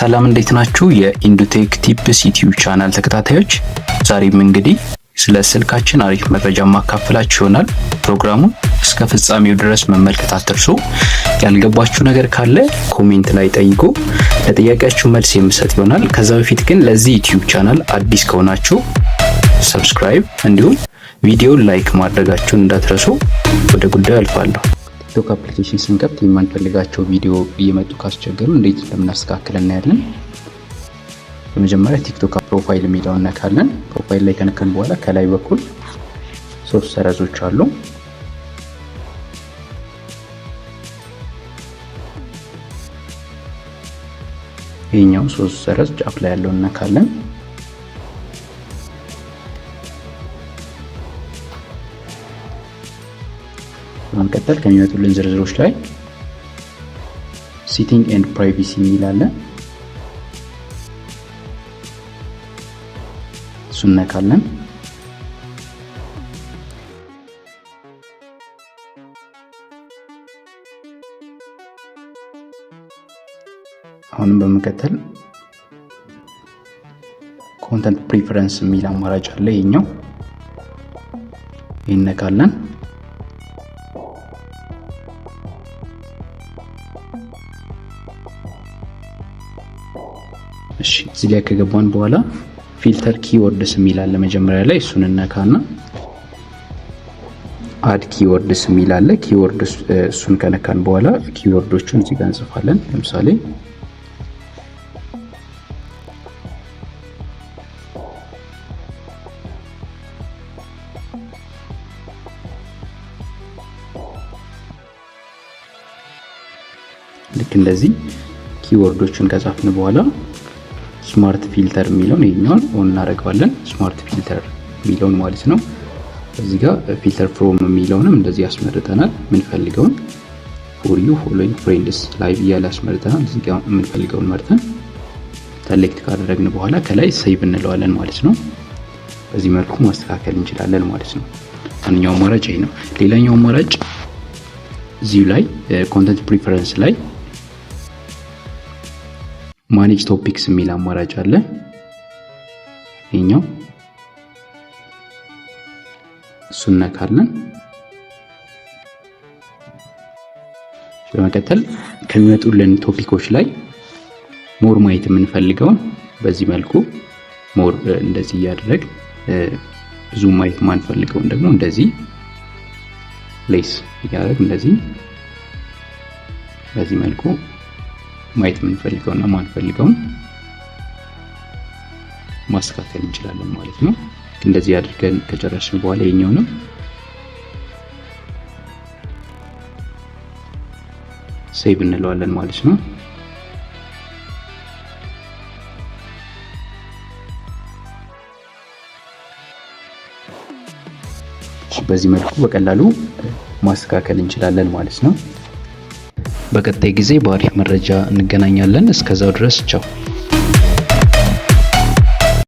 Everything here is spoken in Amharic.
ሰላም እንዴት ናችሁ? የኢንዱቴክ ቲፕስ ዩቲዩብ ቻናል ተከታታዮች፣ ዛሬም እንግዲህ ስለ ስልካችን አሪፍ መረጃ ማካፈላችሁ ይሆናል። ፕሮግራሙን እስከ ፍጻሜው ድረስ መመልከት አትርሱ። ያልገባችሁ ነገር ካለ ኮሜንት ላይ ጠይቁ፣ ለጥያቄያችሁ መልስ የምሰጥ ይሆናል። ከዛ በፊት ግን ለዚህ ዩቲዩብ ቻናል አዲስ ከሆናችሁ ሰብስክራይብ እንዲሁም ቪዲዮን ላይክ ማድረጋችሁን እንዳትረሱ። ወደ ጉዳዩ አልፋለሁ። ቲክቶክ አፕሊኬሽን ስንከፍት የማንፈልጋቸው ቪዲዮ እየመጡ ካስቸገሩ እንዴት እንደምናስተካክል እናያለን። በመጀመሪያ ቲክቶክ ፕሮፋይል የሚለውን ነካለን። ፕሮፋይል ላይ ከነካን በኋላ ከላይ በኩል ሶስት ሰረዞች አሉ። ይሄኛው ሶስት ሰረዝ ጫፍ ላይ ያለውን ነካለን። በመቀጠል ከሚመጡልን ዝርዝሮች ላይ ሴቲንግ ኤንድ ፕራይቬሲ የሚል አለ። እሱን ነካለን። አሁንም በመቀጠል ኮንተንት ፕሪፈረንስ የሚል አማራጭ አለ። ይሄኛው ይነካለን። እሺ እዚህ ላይ ከገባን በኋላ ፊልተር ኪወርድስ የሚል አለ። መጀመሪያ ላይ እሱን እንነካና አድ ኪወርድስ የሚል አለ። ኪወርድስ እሱን ከነካን በኋላ ኪወርዶቹን እዚህ ጋር እንጽፋለን። ለምሳሌ ልክ እንደዚህ ኪወርዶቹን ከጻፍን በኋላ ስማርት ፊልተር የሚለውን ይሄኛውን ኦን እናደርጋለን። ስማርት ፊልተር የሚለውን ማለት ነው። እዚህ ጋር ፊልተር ፍሮም የሚለውንም እንደዚህ ያስመርጠናል። የምንፈልገውን ፎር ዩ ፎሎዊንግ ፍሬንድስ ላይቭ እያለ ያስመርጠናል። እዚህ ጋር የምንፈልገውን መርጠን ሰሌክት ካደረግን በኋላ ከላይ ሴቭ እንለዋለን ማለት ነው። በዚህ መልኩ ማስተካከል እንችላለን ማለት ነው። አንደኛው አማራጭ ይሄ ነው። ሌላኛው አማራጭ እዚሁ ላይ ኮንተንት ፕሪፈረንስ ላይ ማኔጅ ቶፒክስ የሚል አማራጭ አለ። ይሄኛው እሱን ነካለን። በመቀጠል ከሚመጡልን ቶፒኮች ላይ ሞር ማየት የምንፈልገውን በዚህ መልኩ ሞር እንደዚህ እያደረግ ብዙ ማየት ማንፈልገውን ደግሞ እንደዚህ ሌስ እያደረግ እንደዚህ በዚህ መልኩ ማየት የምንፈልገውና ማንፈልገውን ማስተካከል እንችላለን ማለት ነው። እንደዚህ አድርገን ከጨረስን በኋላ የኛውንም ሴቭ እንለዋለን ማለት ነው። በዚህ መልኩ በቀላሉ ማስተካከል እንችላለን ማለት ነው። በቀጣይ ጊዜ በአሪፍ መረጃ እንገናኛለን። እስከዛው ድረስ ቻው።